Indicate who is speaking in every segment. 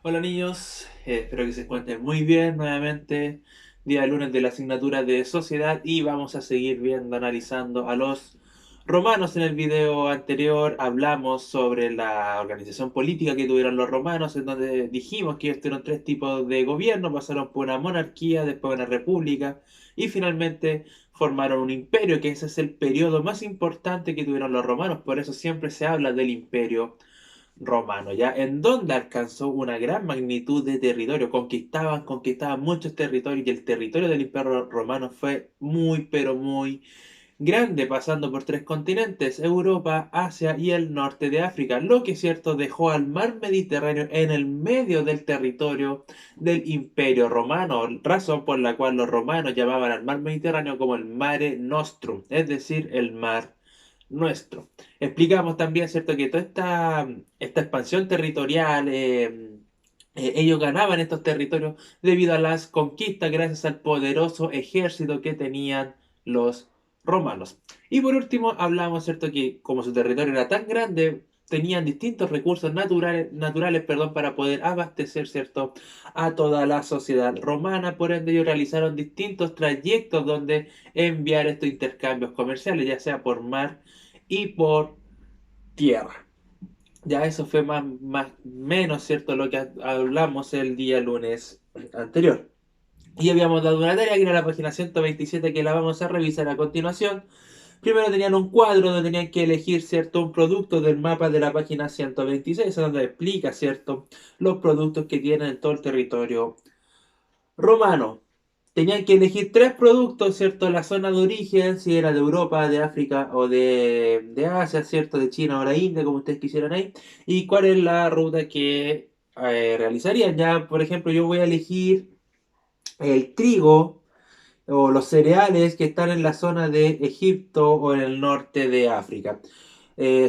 Speaker 1: Hola niños, espero que se encuentren muy bien nuevamente. Día lunes de la asignatura de sociedad y vamos a seguir viendo, analizando a los romanos. En el video anterior hablamos sobre la organización política que tuvieron los romanos, en donde dijimos que ellos tuvieron tres tipos de gobierno: pasaron por una monarquía, después una república y finalmente formaron un imperio, que ese es el periodo más importante que tuvieron los romanos. Por eso siempre se habla del imperio romano, ¿ya? En donde alcanzó una gran magnitud de territorio. Conquistaban muchos territorios, y el territorio del Imperio Romano fue muy, pero muy grande, pasando por tres continentes: Europa, Asia y el norte de África, lo que es cierto dejó al mar Mediterráneo en el medio del territorio del Imperio Romano, razón por la cual los romanos llamaban al mar Mediterráneo como el Mare Nostrum, es decir, el mar nuestro. Explicamos también, ¿cierto?, que toda esta expansión territorial, ellos ganaban estos territorios debido a las conquistas, gracias al poderoso ejército que tenían los romanos. Y por último, hablamos, ¿cierto?, que como su territorio era tan grande, tenían distintos recursos naturales, perdón, para poder abastecer, ¿cierto?, a toda la sociedad romana. Por ende, ellos realizaron distintos trayectos donde enviar estos intercambios comerciales, ya sea por mar y por tierra. Ya eso fue más menos, ¿cierto?, lo que hablamos el día lunes anterior. Y habíamos dado una tarea que era la página 127, que la vamos a revisar a continuación. Primero tenían un cuadro donde tenían que elegir, ¿cierto?, un producto del mapa de la página 126, donde explica, ¿cierto?, los productos que tienen en todo el territorio romano. Tenían que elegir tres productos, ¿cierto? La zona de origen, si era de Europa, de África o de Asia, ¿cierto? De China o la India, como ustedes quisieran ahí. Y cuál es la ruta que realizarían. Ya, por ejemplo, yo voy a elegir el trigo o los cereales que están en la zona de Egipto o en el norte de África.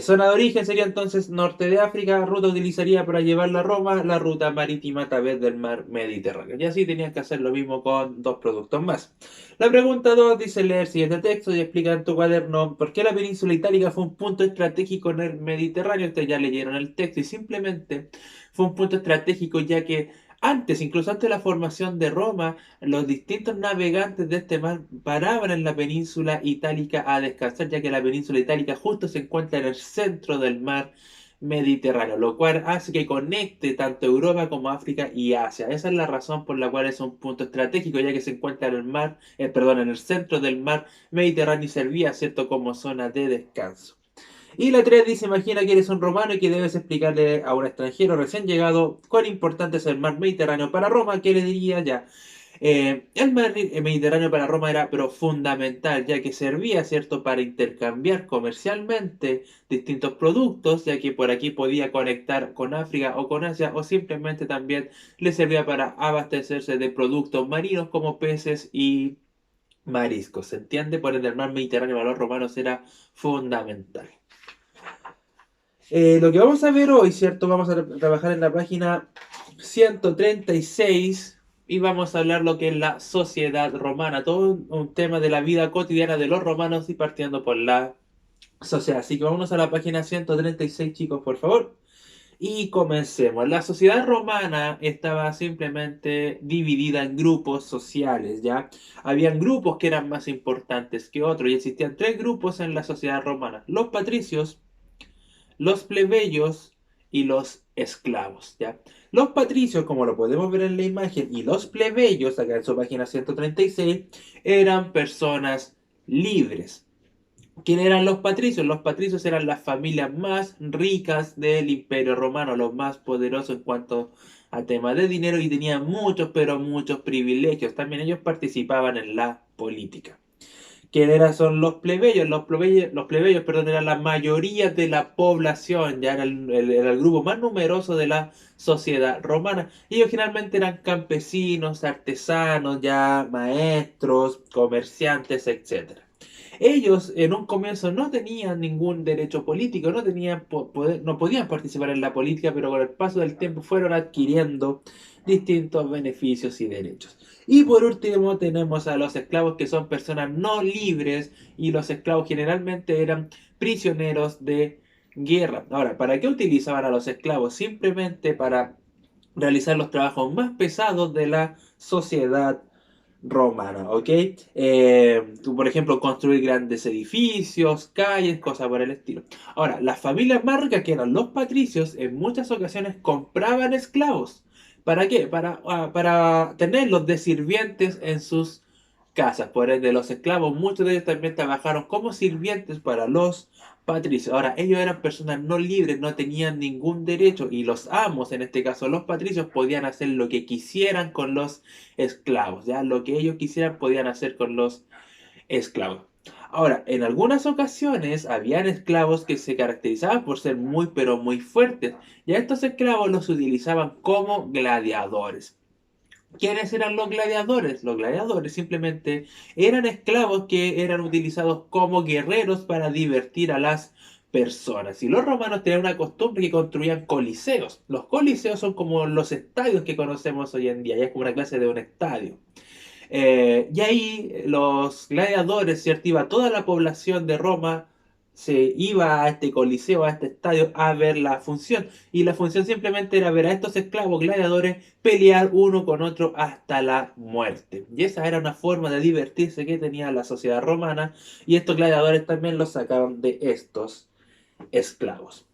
Speaker 1: Zona de origen sería entonces norte de África. Ruta utilizaría para llevarla a Roma, la ruta marítima a través del mar Mediterráneo. Y así tenías que hacer lo mismo con dos productos más. La pregunta 2 dice: leer siguiente texto y explica en tu cuaderno por qué la península itálica fue un punto estratégico en el Mediterráneo. Ustedes ya leyeron el texto y simplemente fue un punto estratégico, ya que antes, incluso antes de la formación de Roma, los distintos navegantes de este mar paraban en la península itálica a descansar, ya que la península itálica justo se encuentra en el centro del mar Mediterráneo, lo cual hace que conecte tanto Europa como África y Asia. Esa es la razón por la cual es un punto estratégico, ya que se encuentra en el mar, perdón, en el centro del mar Mediterráneo, y servía, ¿cierto?, como zona de descanso. Y la 3 dice: imagina que eres un romano y que debes explicarle a un extranjero recién llegado cuán importante es el mar Mediterráneo para Roma. ¿Qué le diría? Ya, el mar Mediterráneo para Roma era pero fundamental, ya que servía, ¿cierto?, para intercambiar comercialmente distintos productos, ya que por aquí podía conectar con África o con Asia, o simplemente también le servía para abastecerse de productos marinos como peces y mariscos. ¿Se entiende? Por ende, el mar Mediterráneo para los romanos era fundamental. Lo que vamos a ver hoy, ¿cierto? Vamos a trabajar en la página 136 y vamos a hablar lo que es la sociedad romana, todo un tema de la vida cotidiana de los romanos, y partiendo por la sociedad. Así que vámonos a la página 136, chicos, por favor. Y comencemos. La sociedad romana estaba simplemente dividida en grupos sociales, ¿ya? Habían grupos que eran más importantes que otros, y existían tres grupos en la sociedad romana: los patricios, los plebeyos y los esclavos, ¿ya? Los patricios, como lo podemos ver en la imagen, y los plebeyos, acá en su página 136, eran personas libres. ¿Quién eran los patricios? Los patricios eran las familias más ricas del Imperio Romano, los más poderosos en cuanto a temas de dinero, y tenían muchos, pero muchos privilegios. También ellos participaban en la política. ¿Quiénes son los plebeyos? Los plebeyos, perdón, eran la mayoría de la población, ya era el grupo más numeroso de la sociedad romana. Y ellos generalmente eran campesinos, artesanos, ya maestros, comerciantes, etcétera. Ellos en un comienzo no tenían ningún derecho político, no tenían poder, no podían participar en la política, pero con el paso del tiempo fueron adquiriendo distintos beneficios y derechos. Y por último tenemos a los esclavos, que son personas no libres, y los esclavos generalmente eran prisioneros de guerra. Ahora, ¿para qué utilizaban a los esclavos? Simplemente para realizar los trabajos más pesados de la sociedad romana, ¿ok? Por ejemplo, construir grandes edificios, calles, cosas por el estilo. Ahora, las familias más ricas, que eran los patricios, en muchas ocasiones compraban esclavos. ¿Para qué? Para tenerlos de sirvientes en sus casas. Por ende, los esclavos, muchos de ellos también trabajaron como sirvientes para los patricios. Ahora, ellos eran personas no libres, no tenían ningún derecho, y los amos, en este caso los patricios, podían hacer lo que quisieran con los esclavos, ya lo que ellos quisieran podían hacer con los esclavos. Ahora, en algunas ocasiones habían esclavos que se caracterizaban por ser muy pero muy fuertes, y a estos esclavos los utilizaban como gladiadores. ¿Quiénes eran los gladiadores? Los gladiadores simplemente eran esclavos que eran utilizados como guerreros para divertir a las personas. Y los romanos tenían una costumbre que construían coliseos. Los coliseos son como los estadios que conocemos hoy en día, ya es como una clase de un estadio. Y ahí los gladiadores, ¿cierto? Iba toda la población de Roma, se iba a este coliseo, a este estadio, a ver la función. Y la función simplemente era ver a estos esclavos gladiadores pelear uno con otro hasta la muerte. Y esa era una forma de divertirse que tenía la sociedad romana. Y estos gladiadores también los sacaban de estos esclavos.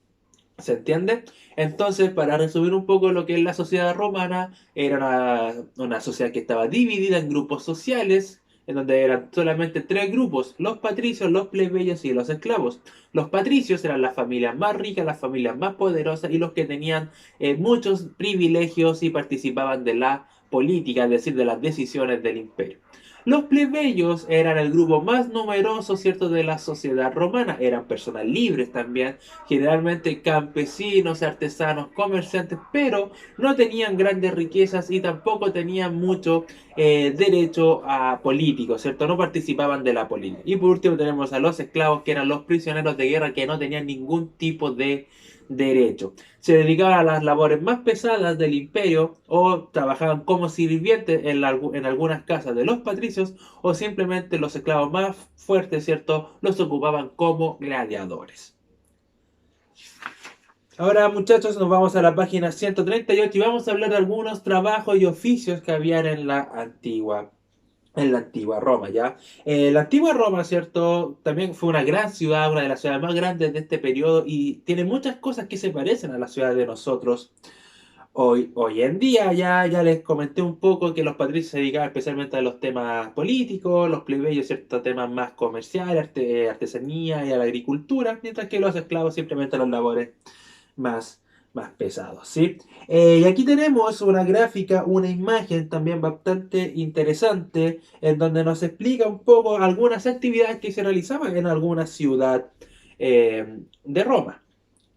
Speaker 1: ¿Se entiende? Entonces, para resumir un poco lo que es la sociedad romana, era una sociedad que estaba dividida en grupos sociales, en donde eran solamente tres grupos: los patricios, los plebeyos y los esclavos. Los patricios eran las familias más ricas, las familias más poderosas y los que tenían muchos privilegios y participaban de la política, es decir, de las decisiones del imperio. Los plebeyos eran el grupo más numeroso, ¿cierto?, de la sociedad romana. Eran personas libres también, generalmente campesinos, artesanos, comerciantes, pero no tenían grandes riquezas y tampoco tenían mucho derecho a político, ¿cierto? No participaban de la política. Y por último tenemos a los esclavos, que eran los prisioneros de guerra que no tenían ningún tipo de derecho. Se dedicaban a las labores más pesadas del imperio o trabajaban como sirvientes en algunas casas de los patricios, o simplemente los esclavos más fuertes, ¿cierto?, los ocupaban como gladiadores. Ahora, muchachos, nos vamos a la página 138 y vamos a hablar de algunos trabajos y oficios que habían en la antigua Roma, ¿ya? La antigua Roma, ¿cierto? También fue una gran ciudad, una de las ciudades más grandes de este periodo, y tiene muchas cosas que se parecen a la ciudad de nosotros hoy en día. Ya les comenté un poco que los patricios se dedicaban especialmente a los temas políticos, los plebeyos, ¿cierto?, temas más comerciales, artesanía y a la agricultura, mientras que los esclavos simplemente a las labores más, más pesados, ¿sí? Y aquí tenemos una gráfica, una imagen también bastante interesante, en donde nos explica un poco algunas actividades que se realizaban en alguna ciudad de Roma.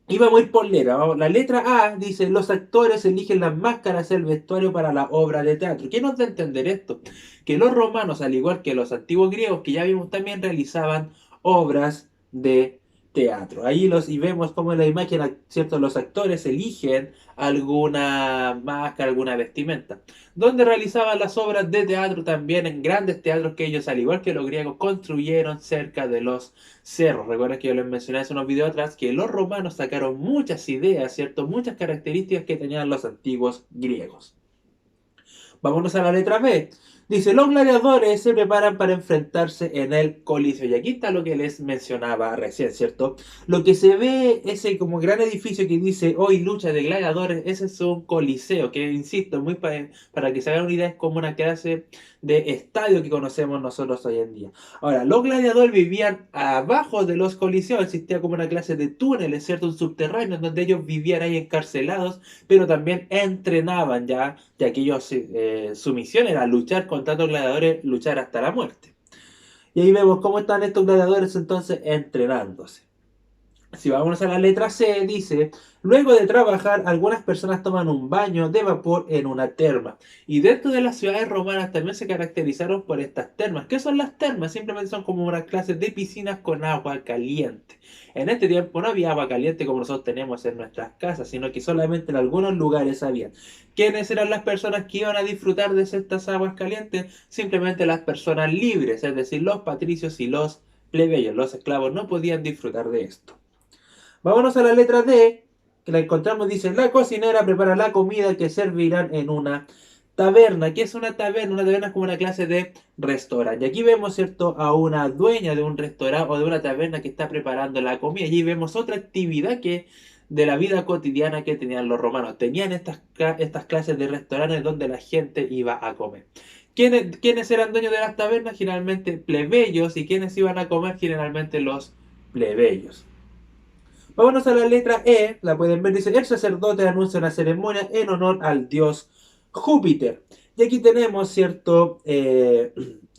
Speaker 1: Y vamos a ir por letra. La letra A dice: los actores eligen las máscaras, el vestuario para la obra de teatro. ¿Qué nos da a entender esto? Que los romanos, al igual que los antiguos griegos, que ya vimos, también realizaban obras de teatro. Ahí y vemos como en la imagen, ¿cierto?, los actores eligen alguna máscara, alguna vestimenta. Donde realizaban las obras de teatro también en grandes teatros que ellos, al igual que los griegos, construyeron cerca de los cerros. Recuerda que yo les mencioné hace unos videos atrás que los romanos sacaron muchas ideas, ¿cierto? Muchas características que tenían los antiguos griegos. Vámonos a la letra B. Dice: los gladiadores se preparan para enfrentarse en el Coliseo. Y aquí está lo que les mencionaba recién, ¿cierto? Lo que se ve, ese como gran edificio que dice hoy lucha de gladiadores, ese es un coliseo, que insisto, para que se hagan una idea, es como una clase de estadio que conocemos nosotros hoy en día. Ahora, los gladiadores vivían abajo de los coliseos, existía como una clase de túneles, ¿cierto? Un subterráneo donde ellos vivían ahí encarcelados, pero también entrenaban ya que ellos, su misión era luchar contra los gladiadores, luchar hasta la muerte. Y ahí vemos cómo están estos gladiadores entonces entrenándose. Si vamos a la letra C, dice: luego de trabajar, algunas personas toman un baño de vapor en una terma. Y dentro de las ciudades romanas también se caracterizaron por estas termas. ¿Qué son las termas? Simplemente son como una clase de piscinas con agua caliente. En este tiempo no había agua caliente como nosotros tenemos en nuestras casas, sino que solamente en algunos lugares había. ¿Quiénes eran las personas que iban a disfrutar de estas aguas calientes? Simplemente las personas libres, es decir, los patricios y los plebeyos. Los esclavos no podían disfrutar de esto. Vámonos a la letra D. que la encontramos, dice, la cocinera prepara la comida que servirán en una taberna. ¿Qué es una taberna? Una taberna es como una clase de restaurante. Y aquí vemos, ¿cierto?, a una dueña de un restaurante o de una taberna que está preparando la comida. Y allí vemos otra actividad que de la vida cotidiana que tenían los romanos. Tenían estas clases de restaurantes donde la gente iba a comer. ¿Quiénes eran dueños de las tabernas? Generalmente plebeyos. ¿Y quiénes iban a comer? Generalmente los plebeyos. Vámonos a la letra E, la pueden ver, dice, el sacerdote anuncia una ceremonia en honor al dios Júpiter. Y aquí tenemos, ¿cierto?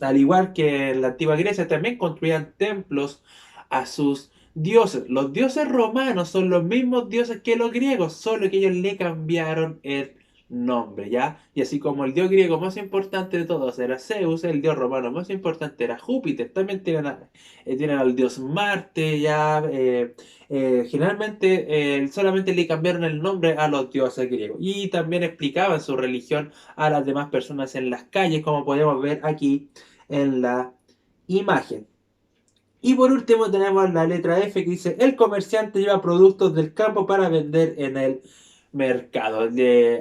Speaker 1: Al igual que en la antigua Grecia, también construían templos a sus dioses. Los dioses romanos son los mismos dioses que los griegos, solo que ellos le cambiaron el nombre, ¿ya? Y así como el dios griego más importante de todos era Zeus, el dios romano más importante era Júpiter. También tienen al dios Marte, ¿ya? Generalmente solamente le cambiaron el nombre a los dioses griegos y también explicaban su religión a las demás personas en las calles, como podemos ver aquí en la imagen. Y por último tenemos la letra F que dice, el comerciante lleva productos del campo para vender en el mercado.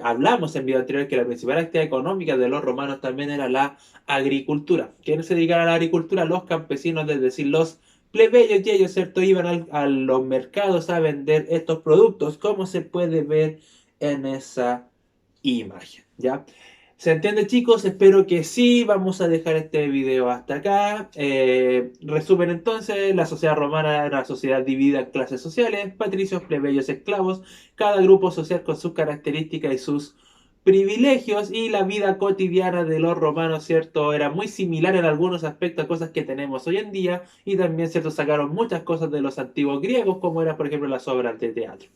Speaker 1: Hablamos en video anterior que la principal actividad económica de los romanos también era la agricultura. ¿Quiénes se dedicaban a la agricultura? Los campesinos, es decir, los plebeyos, y ellos, ¿cierto?, iban a los mercados a vender estos productos, como se puede ver en esa imagen, ¿ya? ¿Se entiende, chicos? Espero que sí. Vamos a dejar este video hasta acá. Resumen entonces, la sociedad romana era una sociedad dividida en clases sociales, patricios, plebeyos, esclavos, cada grupo social con sus características y sus privilegios, y la vida cotidiana de los romanos, ¿cierto? Era muy similar en algunos aspectos a cosas que tenemos hoy en día, y también, ¿cierto?, sacaron muchas cosas de los antiguos griegos, como eran, por ejemplo, las obras de teatro.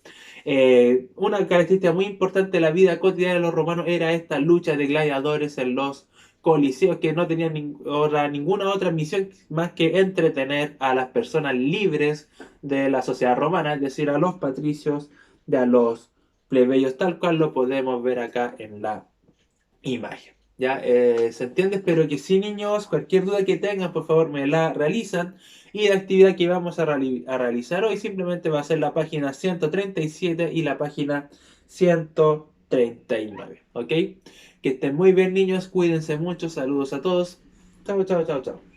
Speaker 1: Una característica muy importante de la vida cotidiana de los romanos era esta lucha de gladiadores en los coliseos, que no tenían ninguna otra misión más que entretener a las personas libres de la sociedad romana, es decir, a los patricios, a los plebeyos, tal cual lo podemos ver acá en la imagen. ¿Ya? ¿Se entiende? Espero que sí, niños. Cualquier duda que tengan, por favor, me la realizan. Y la actividad que vamos a realizar hoy simplemente va a ser la página 137 y la página 139. ¿Ok? Que estén muy bien, niños. Cuídense mucho. Saludos a todos. Chao, chao, chao, chao.